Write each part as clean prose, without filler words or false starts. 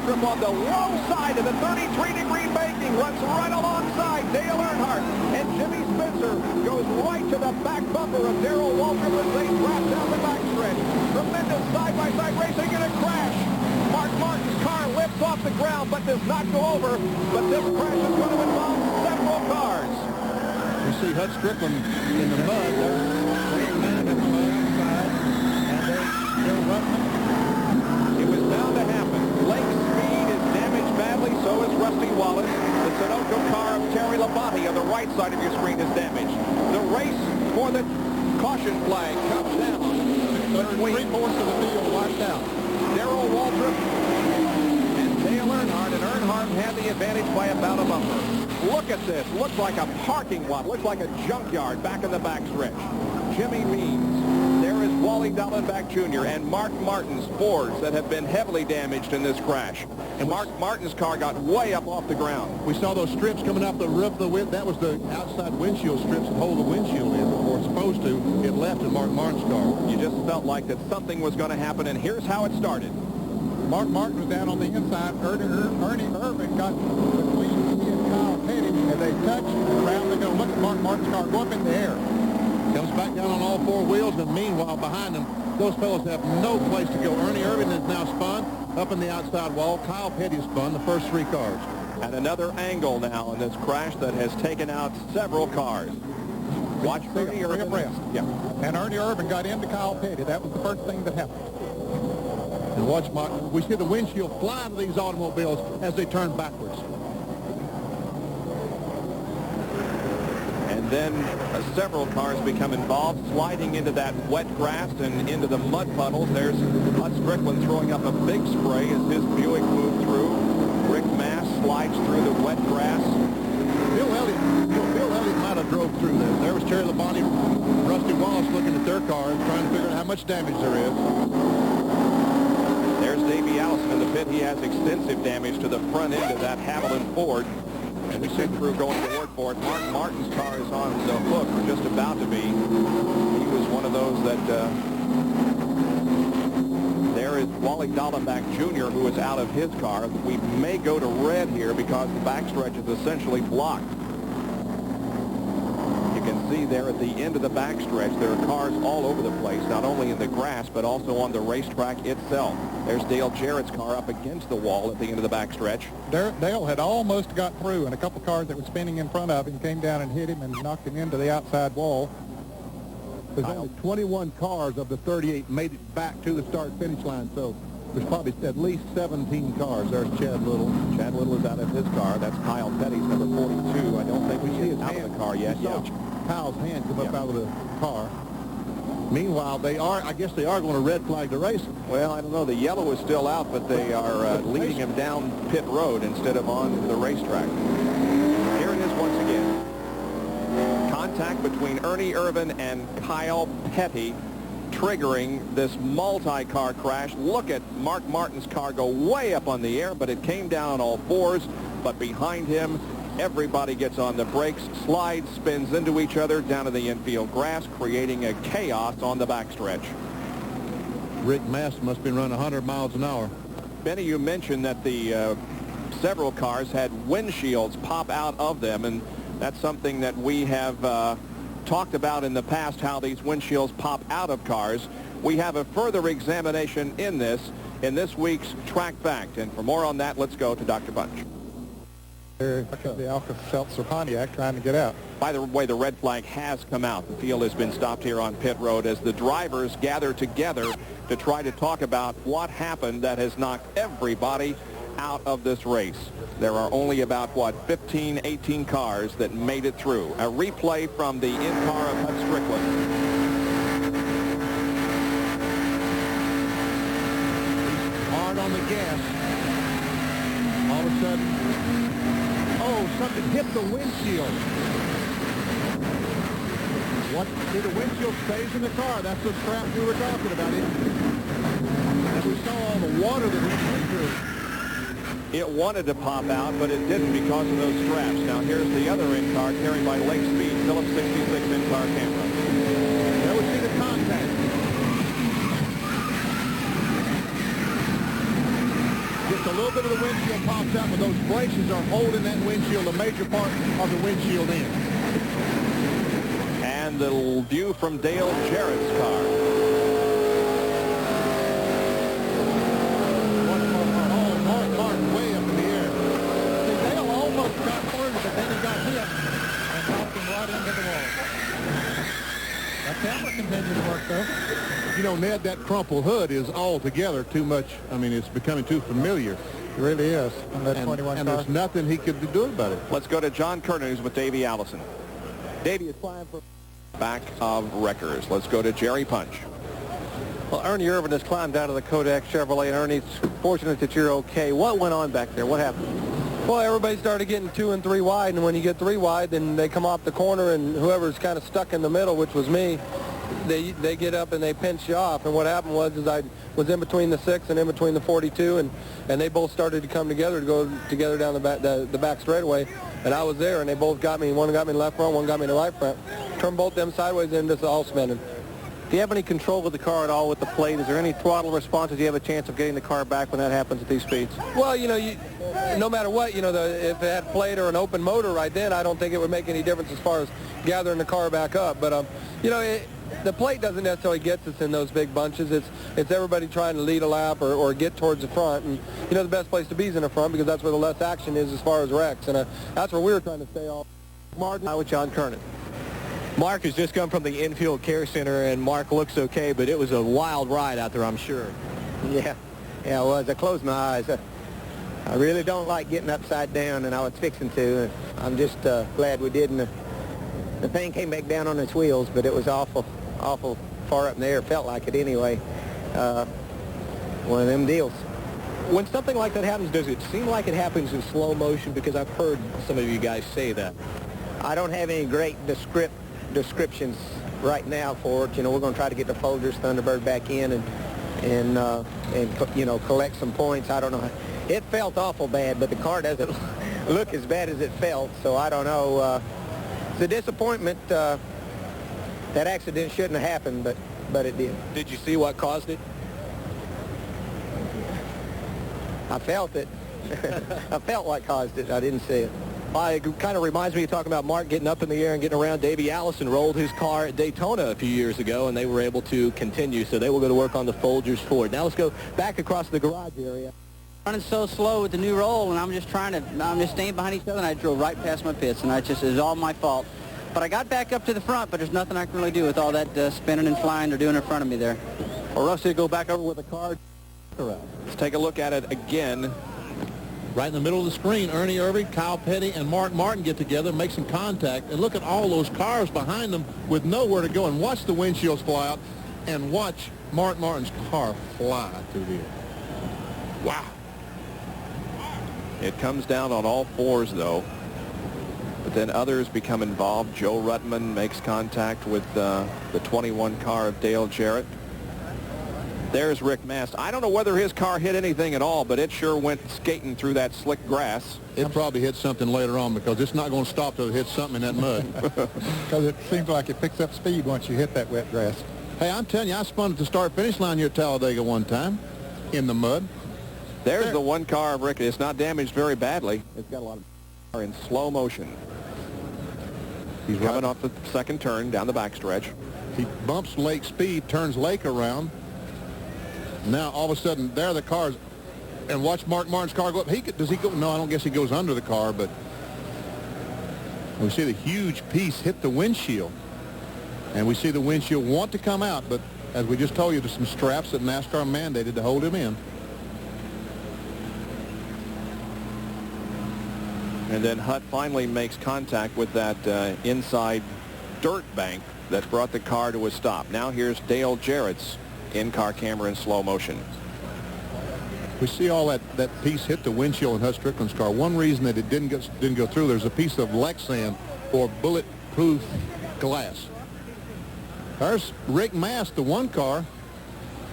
Waltrip on the low side of the 33-degree banking, runs right alongside Dale Earnhardt, and Jimmy Spencer goes right to the back bumper of Darrell Waltrip as they drop down the backstretch. Tremendous side-by-side racing in a crash. Mark Martin's car lifts off the ground but does not go over, but this crash is going to involve several cars. You see Hut Strickland in the mud. They're landing in the mud outside, and they're running. It was bound to happen. Lake's speed is damaged badly, so is Rusty Wallace. The Sunoco car of Terry Labonte on the right side of your screen is damaged. The race for the caution flag comes down. Three-fourths of the field wiped out. Darrell Waltrip and Dale Earnhardt, and Earnhardt had the advantage by about a bumper. Look at this. Looks like a parking lot. Looks like a junkyard back in the backstretch. Jimmy Means. There is Wally Dallenbach Jr. and Mark Martin's Fords that have been heavily damaged in this crash. And Mark Martin's car got way up off the ground. We saw those strips coming off the roof of the wind. That was the outside windshield strips that hold the windshield in, or supposed to. It left in Mark Martin's car. You just felt like that something was going to happen, and here's how it started. Mark Martin was down on the inside. Ernie Irvin got between he and Kyle Petty, and they touched, and around they go. Look at Mark Martin's car go up in the air. Comes back down on all four wheels, and meanwhile behind them, those fellows have no place to go. Ernie Irvin is now spun up in the outside wall. Kyle Petty is spun, the first three cars. And another angle now in this crash that has taken out several cars. Watch Ernie Irvin. Yeah. And Ernie Irvin got into Kyle Petty. That was the first thing that happened. And watch, we see the windshield fly to these automobiles as they turn backwards. And then several cars become involved, sliding into that wet grass and into the mud puddles. There's Hut Strickland throwing up a big spray as his Buick moved through. Rick Mass slides through the wet grass. Bill Elliott might have drove through there. There was Terry Labonte, Rusty Wallace looking at their cars, trying to figure out how much damage there is. There's Davey Allison in the pit. He has extensive damage to the front end of that Haviland Ford. And the pit crew going to work for it. Mark Martin's car is on the hook, or just about to be. He was one of those that... there is Wally Dallenbach Jr., who is out of his car. We may go to red here because the backstretch is essentially blocked. You can see there at the end of the backstretch, there are cars all over the place, not only in the grass, but also on the racetrack itself. There's Dale Jarrett's car up against the wall at the end of the backstretch. Dale had almost got through, and a couple cars that were spinning in front of him came down and hit him and knocked him into the outside wall. There's only 21 cars of the 38 made it back to the start-finish line, so there's probably at least 17 cars. There's Chad Little. Chad Little is out of his car. That's Kyle Petty's number 42. I don't think we see his out of the car yet. Yeah. Kyle's hand come up out of the car. Meanwhile, I guess they are going to red flag the race. Well, I don't know. The yellow is still out, but they are leading him down pit road instead of on the racetrack. Here it is once again. Contact between Ernie Irvin and Kyle Petty triggering this multi-car crash. Look at Mark Martin's car go way up on the air, but it came down on all fours. But behind him, everybody gets on the brakes, slides, spins into each other down to the infield grass, creating a chaos on the backstretch. Rick Mass must have been running 100 miles an hour. Benny, you mentioned that the several cars had windshields pop out of them, and that's something that we have talked about in the past, how these windshields pop out of cars. We have a further examination in this week's Track Fact, and for more on that, let's go to Dr. Bunch. The Alka-Seltzer Pontiac trying to get out. By the way, the red flag has come out. The field has been stopped here on pit road as the drivers gather together to try to talk about what happened that has knocked everybody out of this race. There are only about, 15, 18 cars that made it through. A replay from the in-car of Hut Strickland. Hard on the gas. All of a sudden, something hit the windshield. See, the windshield stays in the car. That's the scrap we were talking about. And we saw all the water that went through. It wanted to pop out, but it didn't because of those straps. Now here's the other in-car carried by Lake Speed, Phillips 66 in-car camera. There we see the contact. Just a little bit of the pops out, but those braces are holding that windshield, a major part of the windshield in. And the view from Dale Jarrett's car. Martin way up in the air. Dale almost got through, but then he got hit and knocked him right into the wall. That camera continued to work, though. You know, Ned, that crumple hood is altogether too much. I mean, it's becoming too familiar. It really is. On that 21 and car. there's nothing he could do about it. Let's go to John Kernan, who's with Davey Allison. Davey is flying for back of wreckers. Let's go to Jerry Punch. Well, Ernie Irvin has climbed out of the Kodak Chevrolet, and Ernie, it's fortunate that you're okay. What went on back there? What happened? Well, everybody started getting 2 and 3 wide, and when you get 3 wide, then they come off the corner, and whoever's kind of stuck in the middle, which was me, they get up and they pinch you off. And what happened was I was in between the 6 and in between the 42, and they both started to come together to go together down the back straightaway. And I was there, and they both got me. One got me in the left front, one got me in the right front. Turned both them sideways, and just all spinning. Do you have any control of the car at all with the plate? Is there any throttle response? Do you have a chance of getting the car back when that happens at these speeds? Well, you know, no matter what, you know, if it had plate or an open motor right then, I don't think it would make any difference as far as gathering the car back up. But, you know, the plate doesn't necessarily get us in those big bunches. It's everybody trying to lead a lap or get towards the front. And, you know, the best place to be is in the front because that's where the less action is as far as wrecks. And that's where we were trying to stay off. Martin, with John Kernan. Mark has just come from the infield care center, and Mark looks okay, but it was a wild ride out there, I'm sure. Yeah, it was. I closed my eyes. I really don't like getting upside down, and I was fixing to. And I'm just glad we didn't. The thing came back down on its wheels, but it was awful far up in the air. Felt like it anyway. One of them deals. When something like that happens, does it seem like it happens in slow motion? Because I've heard some of you guys say that. I don't have any great descriptions right now for it. You know, we're going to try to get the Folgers Thunderbird back in and you know, collect some points. I don't know. It felt awful bad, but the car doesn't look as bad as it felt, so I don't know. It's a disappointment. That accident shouldn't have happened, but it did. Did you see what caused it? I felt it. I felt what caused it. I didn't see it. It kind of reminds me of talking about Mark getting up in the air and getting around. Davey Allison rolled his car at Daytona a few years ago, and they were able to continue, so they will go to work on the Folgers Ford. Now let's go back across the garage area. Running so slow with the new roll, and I'm just staying behind each other, and I drove right past my pits, and it was all my fault. But I got back up to the front, but there's nothing I can really do with all that spinning and flying they're doing in front of me there. Well, Rusty, go back over with the car. Let's take a look at it again. Right in the middle of the screen, Ernie Irvin, Kyle Petty, and Mark Martin get together, make some contact, and look at all those cars behind them with nowhere to go, and watch the windshields fly out, and watch Mark Martin's car fly through the air. Wow. It comes down on all fours, though. But then others become involved. Joe Ruttman makes contact with the 21 car of Dale Jarrett. There's Rick Mast. I don't know whether his car hit anything at all, but it sure went skating through that slick grass. It probably hit something later on because it's not going to stop till it hits something in that mud. Because it seems like it picks up speed once you hit that wet grass. Hey, I'm telling you, I spun at the start-finish line here at Talladega one time in the mud. There's the one car of Rick. It's not damaged very badly. It's got a lot of in slow motion. He's coming off the second turn down the backstretch. He bumps Lake speed, turns Lake around. Now, all of a sudden, there are the cars. And watch Mark Martin's car go up. Does he go? No, I don't guess he goes under the car, but we see the huge piece hit the windshield. And we see the windshield want to come out, but as we just told you, there's some straps that NASCAR mandated to hold him in. And then Hutt finally makes contact with that inside dirt bank that brought the car to a stop. Now here's Dale Jarrett's in-car camera in slow motion. We see all that piece hit the windshield in Hutt Strickland's car. One reason that it didn't go through, there's a piece of Lexan or bulletproof glass. There's Rick Mast, the one car,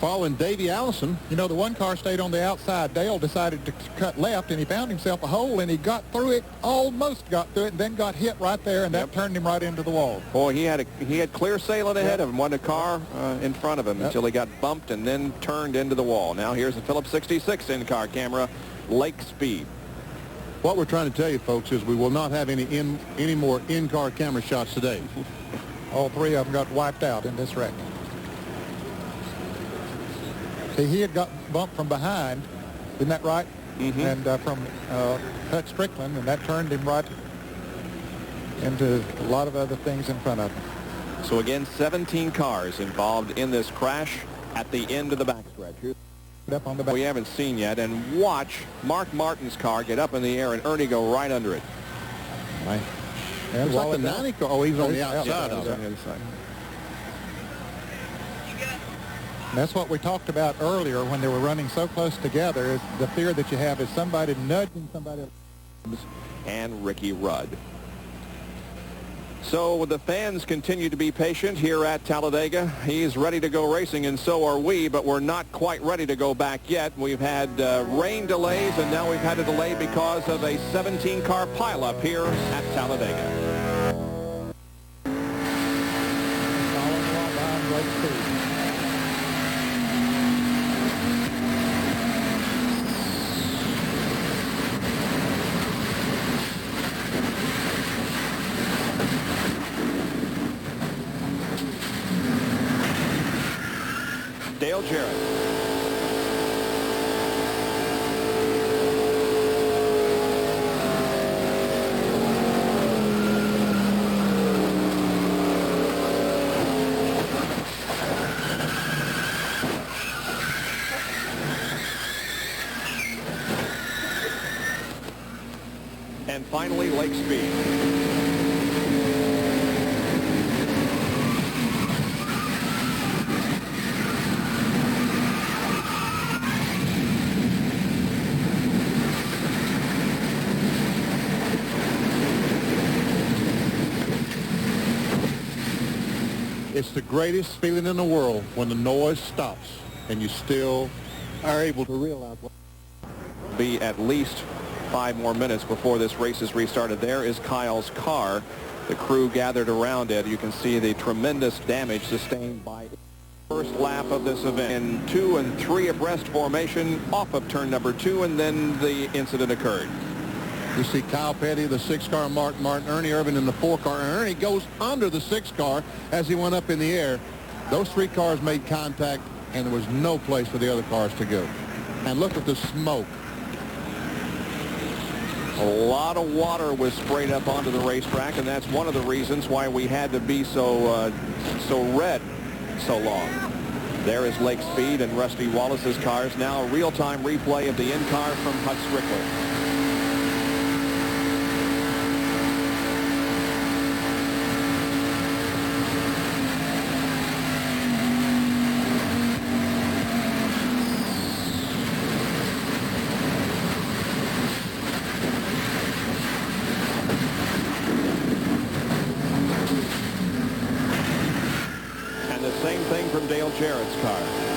following Davey Allison. You know, the one car stayed on the outside. Dale decided to cut left, and he found himself a hole, and he got through it, almost got through it, and then got hit right there, and that turned him right into the wall. Boy, he had clear sailing ahead of him, wasn't a car in front of him until he got bumped and then turned into the wall. Now here's the Phillips 66 in-car camera, Lake speed. What we're trying to tell you, folks, is we will not have any more in-car camera shots today. All three of them got wiped out in this wreck. See, he had got bumped from behind, isn't that right? Mm-hmm. And from Hut Strickland, and that turned him right into a lot of other things in front of him. So again, 17 cars involved in this crash at the end of the backstretch. Here's Up on the back. we haven't seen yet, and watch Mark Martin's car get up in the air and Ernie go right under it. Right. And It's like the Wallace out. 90 car. Oh, he's on the Yeah, outside yeah, of yeah. it. On the other side. And that's what we talked about earlier when they were running so close together, is the fear that you have is somebody nudging somebody. And Ricky Rudd. So the fans continue to be patient here at Talladega. He's ready to go racing, and so are we, but we're not quite ready to go back yet. We've had rain delays, and now we've had a delay because of a 17-car pileup here at Talladega. Following along behind Lake Speed. Dale Jarrett. And finally, Lake Speed. It's the greatest feeling in the world when the noise stops and you still are able to realize what. Be at least 5 more minutes before this race is restarted. There is Kyle's car. The crew gathered around it. You can see the tremendous damage sustained by the first lap of this event. In 2 and 3 abreast formation off of turn number 2, and then the incident occurred. You see Kyle Petty, the 6-car, Mark Martin, Ernie Irvin in the 4-car, and Ernie goes under the 6-car as he went up in the air. Those 3 cars made contact, and there was no place for the other cars to go. And look at the smoke. A lot of water was sprayed up onto the racetrack, and that's one of the reasons why we had to be so red so long. There is Lake Speed and Rusty Wallace's cars. Now a real-time replay of the in-car from Hut Strickland. Same thing from Dale Jarrett's car.